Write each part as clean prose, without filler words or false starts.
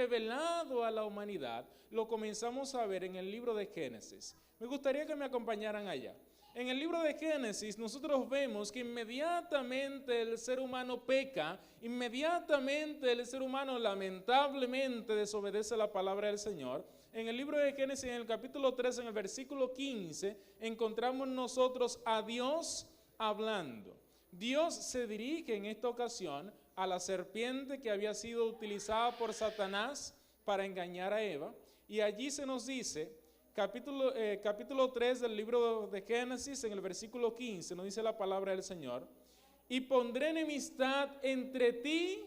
revelado a la humanidad, lo comenzamos a ver en el libro de Génesis. Me gustaría que me acompañaran allá. En el libro de Génesis nosotros vemos que inmediatamente el ser humano peca, inmediatamente el ser humano lamentablemente desobedece la palabra del Señor. En el libro de Génesis, en el capítulo 3, en el versículo 15, encontramos nosotros a Dios hablando. Dios se dirige en esta ocasión a la serpiente que había sido utilizada por Satanás para engañar a Eva, y allí se nos dice, capítulo 3 del libro de Génesis, en el versículo 15, nos dice la palabra del Señor: y pondré enemistad entre ti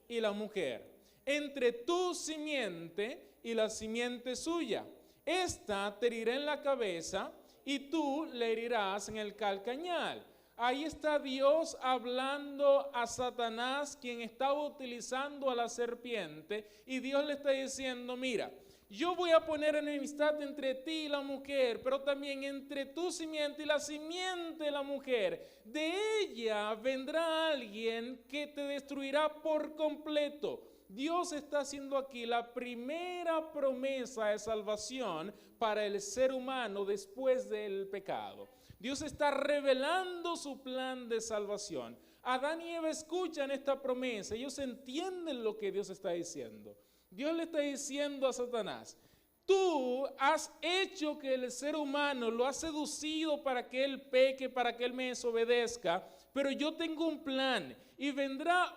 y la mujer, entre tu simiente y la simiente suya. Esta te herirá en la cabeza y tú le herirás en el calcañal. Ahí está Dios hablando a Satanás, quien estaba utilizando a la serpiente, y Dios le está diciendo: mira, yo voy a poner enemistad entre ti y la mujer, pero también entre tu simiente y la simiente de la mujer. De ella vendrá alguien que te destruirá por completo. Dios está haciendo aquí la primera promesa de salvación para el ser humano después del pecado. Dios está revelando su plan de salvación. Adán y Eva escuchan esta promesa, ellos entienden lo que Dios está diciendo. Dios le está diciendo a Satanás: tú has hecho que el ser humano lo has seducido para que él peque, para que él me desobedezca, pero yo tengo un plan, y vendrá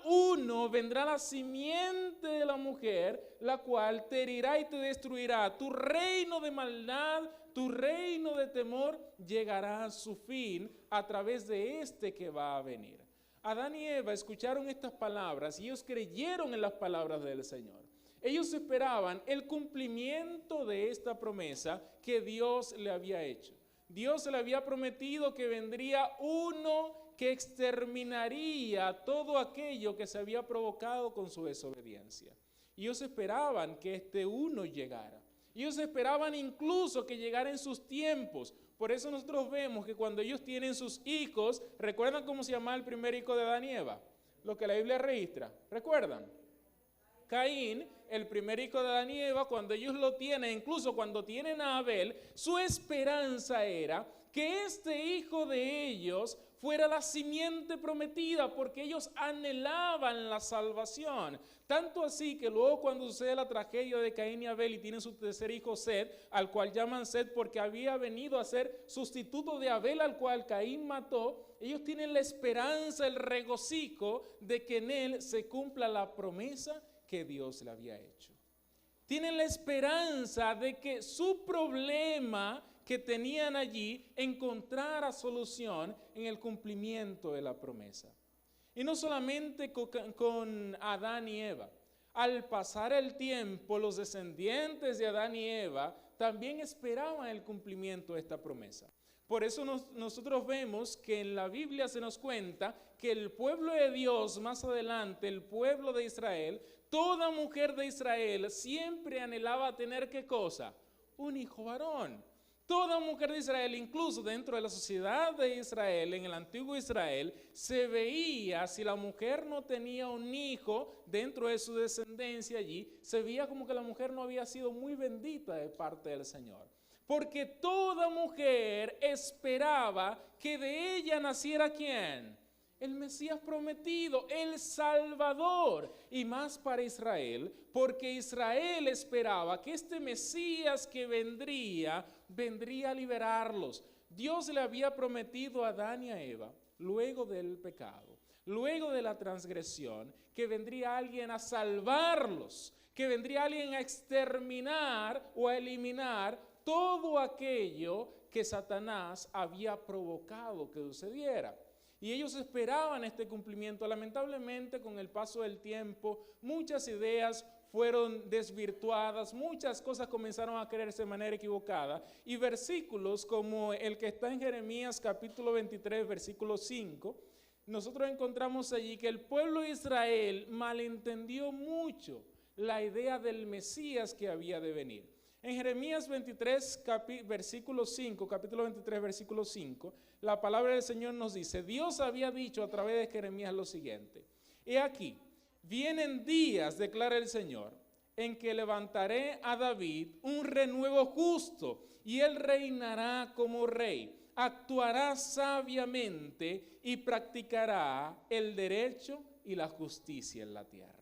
la simiente de la mujer, la cual te herirá y te destruirá. Tu reino de maldad, tu reino de temor llegará a su fin a través de este que va a venir. Adán y Eva escucharon estas palabras y ellos creyeron en las palabras del Señor. Ellos esperaban el cumplimiento de esta promesa que Dios le había hecho. Dios le había prometido que vendría uno que exterminaría todo aquello que se había provocado con su desobediencia. Y ellos esperaban que este uno llegara. Ellos esperaban incluso que llegara en sus tiempos. Por eso nosotros vemos que cuando ellos tienen sus hijos, ¿recuerdan cómo se llamaba el primer hijo de Adán y Eva? Lo que la Biblia registra, ¿recuerdan? Caín, el primer hijo de Adán y Eva. Cuando ellos lo tienen, incluso cuando tienen a Abel, su esperanza era que este hijo de ellos fuera la simiente prometida, porque ellos anhelaban la salvación. Tanto así que luego, cuando sucede la tragedia de Caín y Abel y tienen su tercer hijo Set, al cual llaman Set porque había venido a ser sustituto de Abel, al cual Caín mató, ellos tienen la esperanza, el regocijo de que en él se cumpla la promesa que Dios le había hecho. Tienen la esperanza de que su problema que tenían allí encontrara solución en el cumplimiento de la promesa. Y no solamente con Adán y Eva. Al pasar el tiempo, los descendientes de Adán y Eva también esperaban el cumplimiento de esta promesa. Por eso nosotros vemos que en la Biblia se nos cuenta que el pueblo de Dios, más adelante, el pueblo de Israel, toda mujer de Israel siempre anhelaba tener ¿qué cosa? Un hijo varón. Toda mujer de Israel, incluso dentro de la sociedad de Israel, en el antiguo Israel, se veía, si la mujer no tenía un hijo dentro de su descendencia allí, se veía como que la mujer no había sido muy bendita de parte del Señor. Porque toda mujer esperaba que de ella naciera ¿quién? El Mesías prometido, el Salvador, y más para Israel, porque Israel esperaba que este Mesías que vendría a liberarlos. Dios le había prometido a Adán y a Eva, luego del pecado, luego de la transgresión, que vendría alguien a salvarlos, que vendría alguien a exterminar o a eliminar todo aquello que Satanás había provocado que sucediera. Y ellos esperaban este cumplimiento. Lamentablemente, con el paso del tiempo, muchas ideas fueron desvirtuadas, muchas cosas comenzaron a creerse de manera equivocada, y versículos como el que está en Jeremías capítulo 23, versículo 5, nosotros encontramos allí que el pueblo de Israel malentendió mucho la idea del Mesías que había de venir. En Jeremías 23, versículo 5, capítulo 23, versículo 5, la palabra del Señor nos dice: Dios había dicho a través de Jeremías lo siguiente: he aquí, vienen días, declara el Señor, en que levantaré a David un renuevo justo, y él reinará como rey, actuará sabiamente y practicará el derecho y la justicia en la tierra.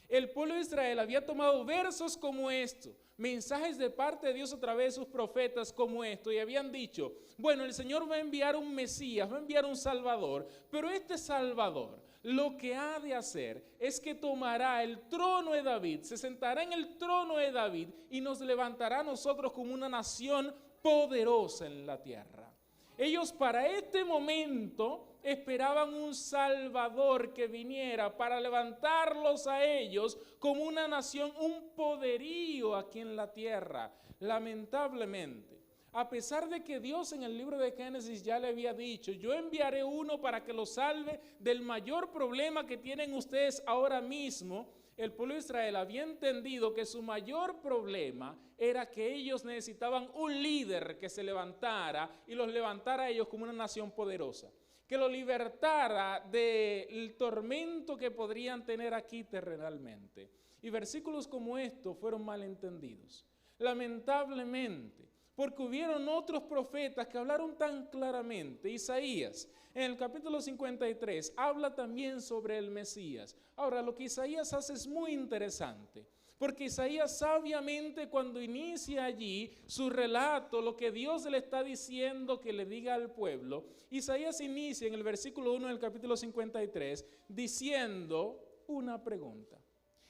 El pueblo de Israel había tomado versos como estos, mensajes de parte de Dios a través de sus profetas como esto, y habían dicho, bueno, el Señor va a enviar un Mesías, va a enviar un Salvador, pero este Salvador lo que ha de hacer es que tomará el trono de David, se sentará en el trono de David y nos levantará a nosotros como una nación poderosa en la tierra. Ellos para este momento esperaban un Salvador que viniera para levantarlos a ellos como una nación, un poderío aquí en la tierra. Lamentablemente, a pesar de que Dios en el libro de Génesis ya le había dicho, yo enviaré uno para que los salve del mayor problema que tienen ustedes ahora mismo, el pueblo de Israel había entendido que su mayor problema era que ellos necesitaban un líder que se levantara y los levantara a ellos como una nación poderosa, que los libertara del tormento que podrían tener aquí terrenalmente. Y versículos como estos fueron malentendidos, lamentablemente, porque hubieron otros profetas que hablaron tan claramente. Isaías, en el capítulo 53, habla también sobre el Mesías. Ahora, lo que Isaías hace es muy interesante, porque Isaías sabiamente cuando inicia allí su relato, lo que Dios le está diciendo que le diga al pueblo, Isaías inicia en el versículo 1 del capítulo 53 diciendo una pregunta.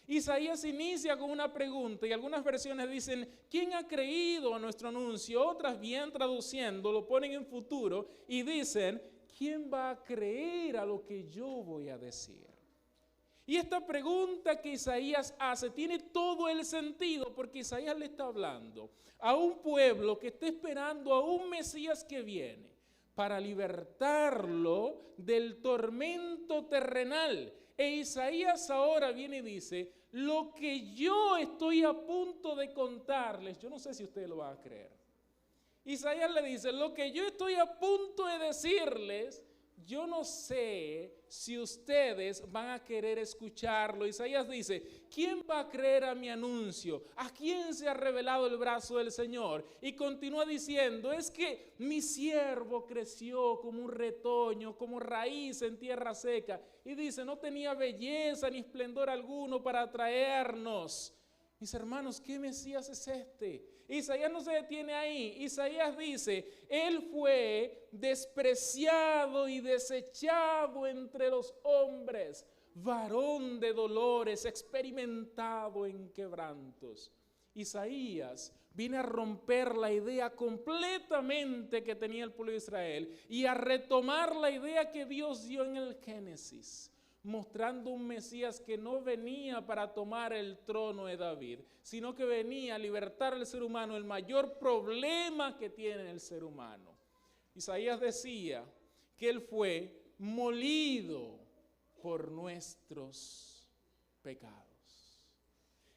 Isaías inicia con una pregunta y algunas versiones dicen, ¿quién ha creído a nuestro anuncio? Otras, bien traduciendo, lo ponen en futuro y dicen, ¿quién va a creer a lo que yo voy a decir? Y esta pregunta que Isaías hace tiene todo el sentido, porque Isaías le está hablando a un pueblo que está esperando a un Mesías que viene para libertarlo del tormento terrenal. E Isaías ahora viene y dice, lo que yo estoy a punto de contarles, yo no sé si ustedes lo van a creer. Isaías le dice, lo que yo estoy a punto de decirles, yo no sé si ustedes van a querer escucharlo. Isaías dice, ¿quién va a creer a mi anuncio? ¿A quién se ha revelado el brazo del Señor? Y continúa diciendo, es que mi siervo creció como un retoño, como raíz en tierra seca. Y dice, no tenía belleza ni esplendor alguno para atraernos. Mis hermanos, ¿qué Mesías es este? Isaías no se detiene ahí. Isaías dice, él fue despreciado y desechado entre los hombres, varón de dolores, experimentado en quebrantos. Isaías viene a romper la idea completamente que tenía el pueblo de Israel y a retomar la idea que Dios dio en el Génesis, mostrando un Mesías que no venía para tomar el trono de David, sino que venía a libertar al ser humano, el mayor problema que tiene el ser humano. Isaías decía que él fue molido por nuestros pecados.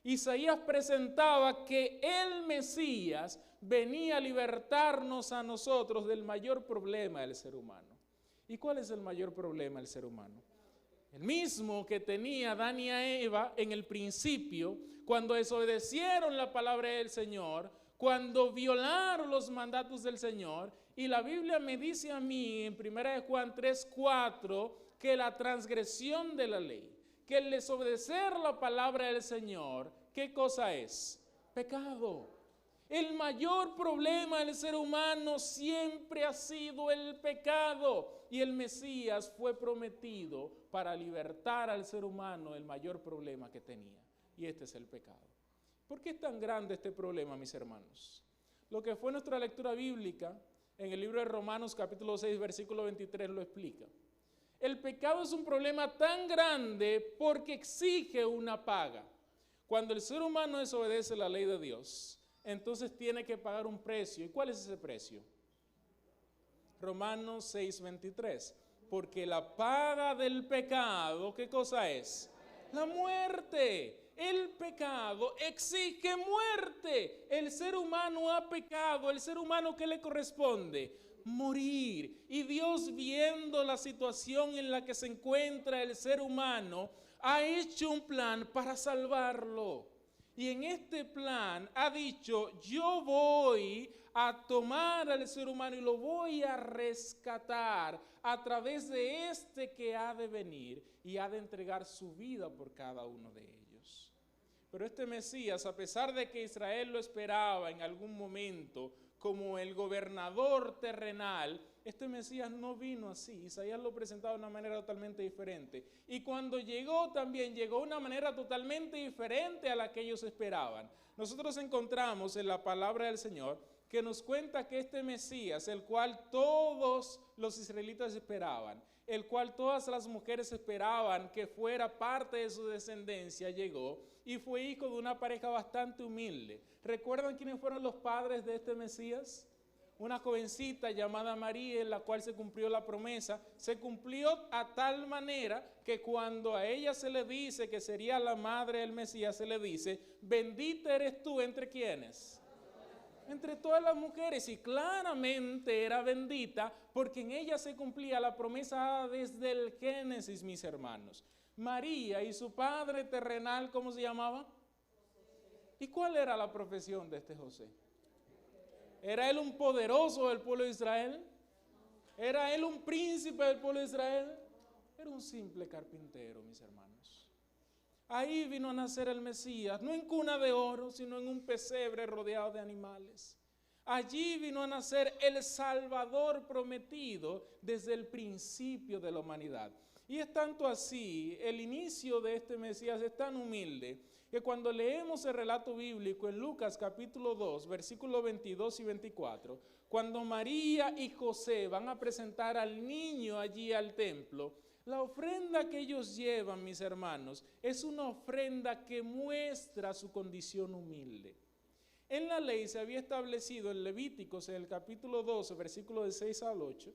Isaías presentaba que el Mesías venía a libertarnos a nosotros del mayor problema del ser humano. ¿Y cuál es el mayor problema del ser humano? El mismo que tenía Adán y Eva en el principio, cuando desobedecieron la palabra del Señor, cuando violaron los mandatos del Señor. Y la Biblia me dice a mí en 1 Juan 3:4 que la transgresión de la ley, que el desobedecer la palabra del Señor, ¿qué cosa es? Pecado. El mayor problema del ser humano siempre ha sido el pecado. Y el Mesías fue prometido para libertar al ser humano del mayor problema que tenía. Y este es el pecado. ¿Por qué es tan grande este problema, mis hermanos? Lo que fue nuestra lectura bíblica en el libro de Romanos capítulo 6, versículo 23 lo explica. El pecado es un problema tan grande porque exige una paga. Cuando el ser humano desobedece la ley de Dios, entonces tiene que pagar un precio. ¿Y cuál es ese precio? Romanos 6:23. Porque la paga del pecado, ¿qué cosa es? La muerte. El pecado exige muerte. El ser humano ha pecado. El ser humano, ¿qué le corresponde? Morir. Y Dios, viendo la situación en la que se encuentra el ser humano, ha hecho un plan para salvarlo. Y en este plan ha dicho, yo voy a tomar al ser humano y lo voy a rescatar a través de este que ha de venir y ha de entregar su vida por cada uno de ellos. Pero este Mesías, a pesar de que Israel lo esperaba en algún momento como el gobernador terrenal, este Mesías no vino así. Isaías lo presentaba de una manera totalmente diferente. Y cuando llegó también llegó de una manera totalmente diferente a la que ellos esperaban. Nosotros encontramos en la palabra del Señor que nos cuenta que este Mesías, el cual todos los israelitas esperaban, el cual todas las mujeres esperaban que fuera parte de su descendencia, llegó y fue hijo de una pareja bastante humilde. ¿Recuerdan quiénes fueron los padres de este Mesías? Una jovencita llamada María, en la cual se cumplió la promesa. Se cumplió a tal manera que cuando a ella se le dice que sería la madre del Mesías, se le dice, bendita eres tú entre quienes. Entre todas las mujeres, y claramente era bendita porque en ella se cumplía la promesa desde el Génesis, mis hermanos. María y su padre terrenal, ¿cómo se llamaba? ¿Y cuál era la profesión de este José? ¿Era él un poderoso del pueblo de Israel? ¿Era él un príncipe del pueblo de Israel? Era un simple carpintero, mis hermanos. Ahí vino a nacer el Mesías, no en cuna de oro, sino en un pesebre rodeado de animales. Allí vino a nacer el Salvador prometido desde el principio de la humanidad. Y es tanto así, el inicio de este Mesías es tan humilde, que cuando leemos el relato bíblico en Lucas capítulo 2, versículos 22 y 24, cuando María y José van a presentar al niño allí al templo, la ofrenda que ellos llevan, mis hermanos, es una ofrenda que muestra su condición humilde. En la ley se había establecido en Levíticos, en el capítulo 12, versículos de 6 al 8,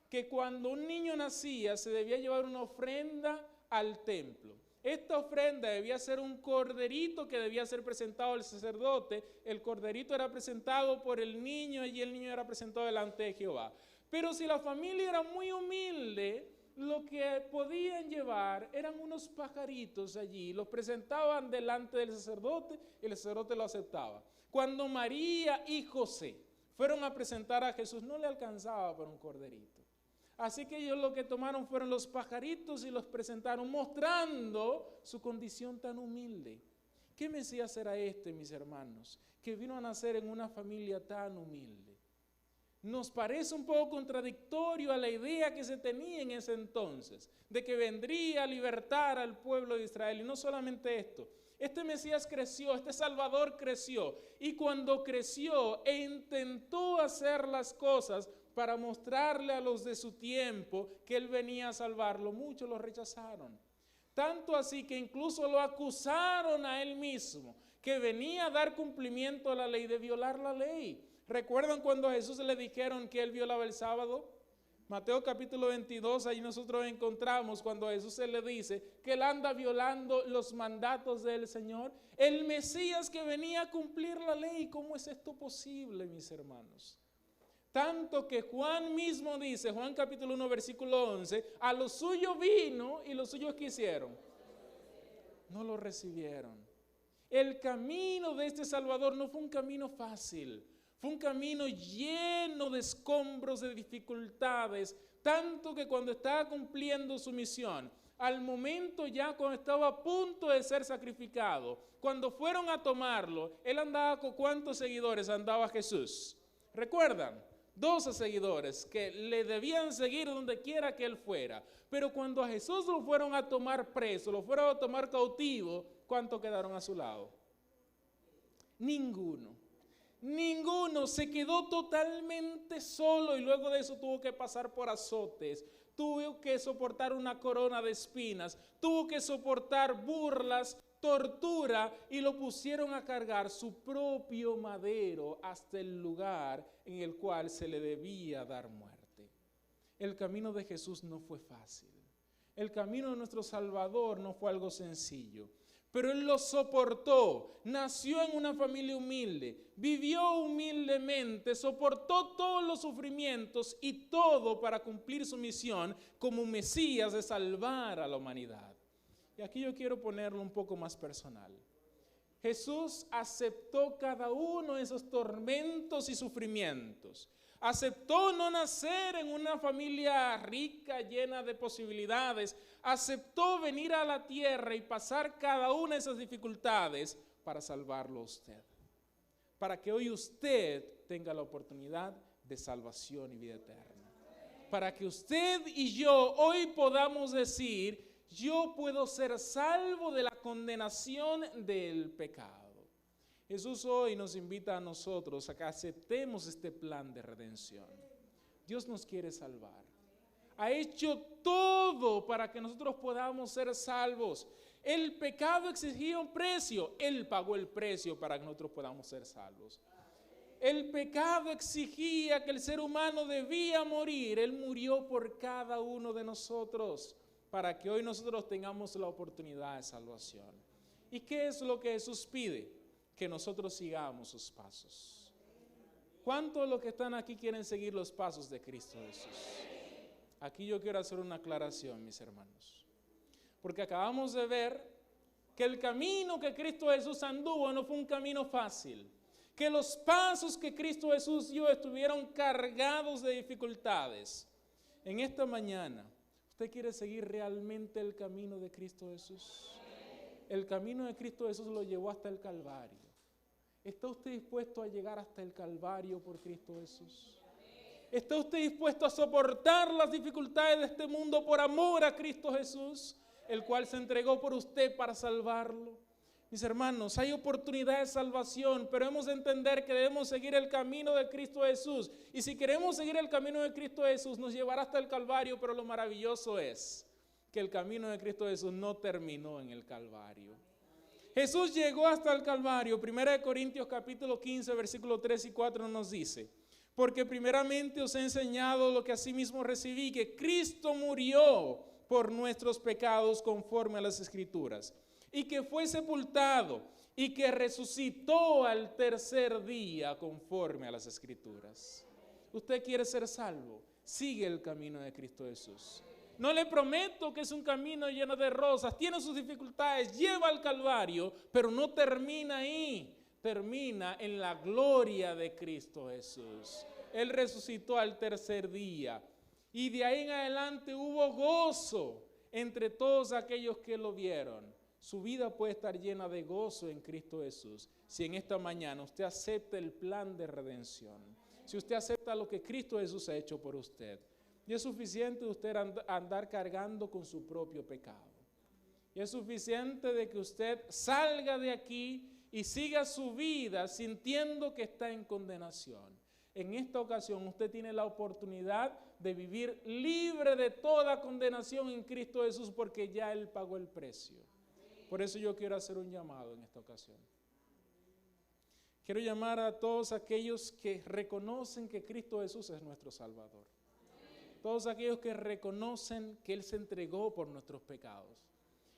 que cuando un niño nacía se debía llevar una ofrenda al templo. Esta ofrenda debía ser un corderito que debía ser presentado al sacerdote. El corderito era presentado por el niño y el niño era presentado delante de Jehová. Pero si la familia era muy humilde, lo que podían llevar eran unos pajaritos allí, los presentaban delante del sacerdote y el sacerdote lo aceptaba. Cuando María y José fueron a presentar a Jesús, no le alcanzaba para un corderito. Así que ellos lo que tomaron fueron los pajaritos y los presentaron, mostrando su condición tan humilde. ¿Qué Mesías era este, mis hermanos? Que vino a nacer en una familia tan humilde. Nos parece un poco contradictorio a la idea que se tenía en ese entonces, de que vendría a libertar al pueblo de Israel. Y no solamente esto, este Mesías creció, este Salvador creció, y cuando creció e intentó hacer las cosas para mostrarle a los de su tiempo que él venía a salvarlo, muchos lo rechazaron. Tanto así que incluso lo acusaron a él mismo, que venía a dar cumplimiento a la ley, de violar la ley. ¿Recuerdan cuando a Jesús le dijeron que él violaba el sábado? Mateo capítulo 22, ahí nosotros encontramos cuando a Jesús se le dice que él anda violando los mandatos del Señor. El Mesías que venía a cumplir la ley. ¿Cómo es esto posible, mis hermanos? Tanto que Juan mismo dice, Juan capítulo 1, versículo 11, a los suyos vino y los suyos ¿qué hicieron? No lo recibieron. El camino de este Salvador no fue un camino fácil. Fue un camino lleno de escombros, de dificultades, tanto que cuando estaba cumpliendo su misión, al momento ya cuando estaba a punto de ser sacrificado, cuando fueron a tomarlo, él andaba con ¿cuántos seguidores andaba Jesús? ¿Recuerdan? 12 seguidores que le debían seguir donde quiera que él fuera. Pero cuando a Jesús lo fueron a tomar preso, lo fueron a tomar cautivo, ¿cuántos quedaron a su lado? Ninguno. Ninguno, se quedó totalmente solo y luego de eso tuvo que pasar por azotes, tuvo que soportar una corona de espinas, tuvo que soportar burlas, tortura y lo pusieron a cargar su propio madero hasta el lugar en el cual se le debía dar muerte. El camino de Jesús no fue fácil, el camino de nuestro Salvador no fue algo sencillo. Pero él lo soportó, nació en una familia humilde, vivió humildemente, soportó todos los sufrimientos y todo para cumplir su misión como Mesías de salvar a la humanidad. Y aquí yo quiero ponerlo un poco más personal. Jesús aceptó cada uno de esos tormentos y sufrimientos. Aceptó no nacer en una familia rica, llena de posibilidades. Aceptó venir a la tierra y pasar cada una de esas dificultades para salvarlo a usted. Para que hoy usted tenga la oportunidad de salvación y vida eterna. Para que usted y yo hoy podamos decir, yo puedo ser salvo de la condenación del pecado. Jesús hoy nos invita a nosotros a que aceptemos este plan de redención. Dios nos quiere salvar. Ha hecho todo para que nosotros podamos ser salvos. El pecado exigía un precio. Él pagó el precio para que nosotros podamos ser salvos. El pecado exigía que el ser humano debía morir. Él murió por cada uno de nosotros para que hoy nosotros tengamos la oportunidad de salvación. ¿Y qué es lo que Jesús pide? Que nosotros sigamos sus pasos. ¿Cuántos de los que están aquí quieren seguir los pasos de Cristo Jesús? Aquí yo quiero hacer una aclaración, mis hermanos. Porque acabamos de ver que el camino que Cristo Jesús anduvo no fue un camino fácil. Que los pasos que Cristo Jesús dio estuvieron cargados de dificultades. En esta mañana, ¿usted quiere seguir realmente el camino de Cristo Jesús? El camino de Cristo Jesús lo llevó hasta el Calvario. ¿Está usted dispuesto a llegar hasta el Calvario por Cristo Jesús? ¿Está usted dispuesto a soportar las dificultades de este mundo por amor a Cristo Jesús, el cual se entregó por usted para salvarlo? Mis hermanos, hay oportunidad de salvación, pero hemos de entender que debemos seguir el camino de Cristo Jesús. Y si queremos seguir el camino de Cristo Jesús, nos llevará hasta el Calvario, pero lo maravilloso es que el camino de Cristo Jesús no terminó en el Calvario. Jesús llegó hasta el Calvario. 1 Corintios capítulo 15, versículo 3 y 4 nos dice: porque primeramente os he enseñado lo que asimismo recibí, que Cristo murió por nuestros pecados conforme a las Escrituras, y que fue sepultado, y que resucitó al tercer día conforme a las Escrituras. ¿Usted quiere ser salvo? Sigue el camino de Cristo Jesús. No le prometo que es un camino lleno de rosas, tiene sus dificultades, lleva al Calvario, pero no termina ahí, termina en la gloria de Cristo Jesús. Él resucitó al tercer día y de ahí en adelante hubo gozo entre todos aquellos que lo vieron. Su vida puede estar llena de gozo en Cristo Jesús si en esta mañana usted acepta el plan de redención, si usted acepta lo que Cristo Jesús ha hecho por usted. Y es suficiente usted andar cargando con su propio pecado. Y es suficiente de que usted salga de aquí y siga su vida sintiendo que está en condenación. En esta ocasión usted tiene la oportunidad de vivir libre de toda condenación en Cristo Jesús porque ya Él pagó el precio. Por eso yo quiero hacer un llamado en esta ocasión. Quiero llamar a todos aquellos que reconocen que Cristo Jesús es nuestro Salvador. Todos aquellos que reconocen que Él se entregó por nuestros pecados.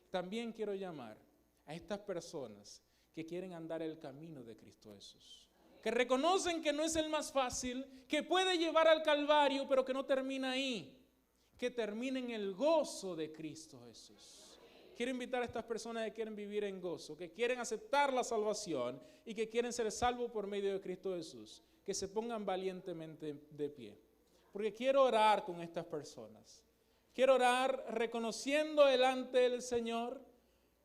También quiero llamar a estas personas que quieren andar el camino de Cristo Jesús. Que reconocen que no es el más fácil, que puede llevar al Calvario, pero que no termina ahí. Que termina en el gozo de Cristo Jesús. Quiero invitar a estas personas que quieren vivir en gozo, que quieren aceptar la salvación y que quieren ser salvos por medio de Cristo Jesús, que se pongan valientemente de pie. Porque quiero orar con estas personas. Quiero orar reconociendo delante del Señor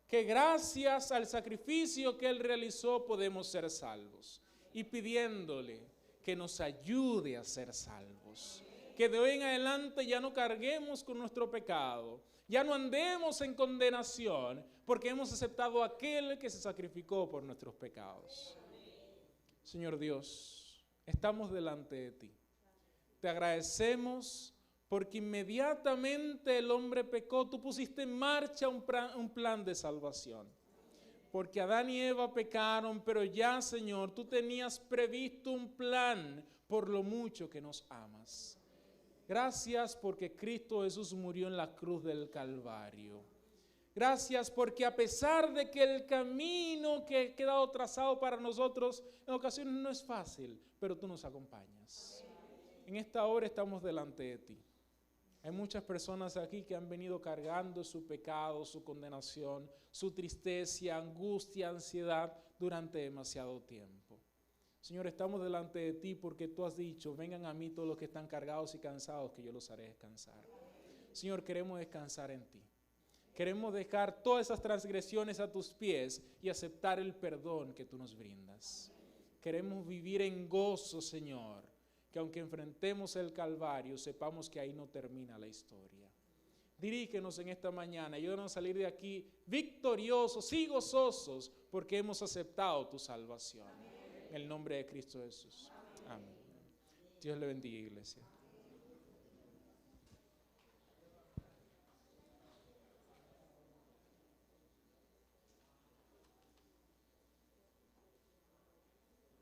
que gracias al sacrificio que Él realizó podemos ser salvos. Y pidiéndole que nos ayude a ser salvos. Que de hoy en adelante ya no carguemos con nuestro pecado. Ya no andemos en condenación porque hemos aceptado a aquel que se sacrificó por nuestros pecados. Señor Dios, estamos delante de ti. Te agradecemos porque inmediatamente el hombre pecó, tú pusiste en marcha un plan de salvación. Porque Adán y Eva pecaron, pero ya, Señor, tú tenías previsto un plan por lo mucho que nos amas. Gracias porque Cristo Jesús murió en la cruz del Calvario. Gracias porque a pesar de que el camino que ha quedado trazado para nosotros en ocasiones no es fácil, pero tú nos acompañas. En esta hora estamos delante de ti. Hay muchas personas aquí que han venido cargando su pecado, su condenación, su tristeza, angustia, ansiedad durante demasiado tiempo. Señor, estamos delante de ti porque tú has dicho, vengan a mí todos los que están cargados y cansados, que yo los haré descansar. Señor, queremos descansar en ti. Queremos dejar todas esas transgresiones a tus pies y aceptar el perdón que tú nos brindas. Queremos vivir en gozo, Señor, que aunque enfrentemos el Calvario, sepamos que ahí no termina la historia. Dirígenos en esta mañana, ayúdanos a salir de aquí victoriosos y gozosos porque hemos aceptado tu salvación. En el nombre de Cristo Jesús. Amén. Dios le bendiga, iglesia.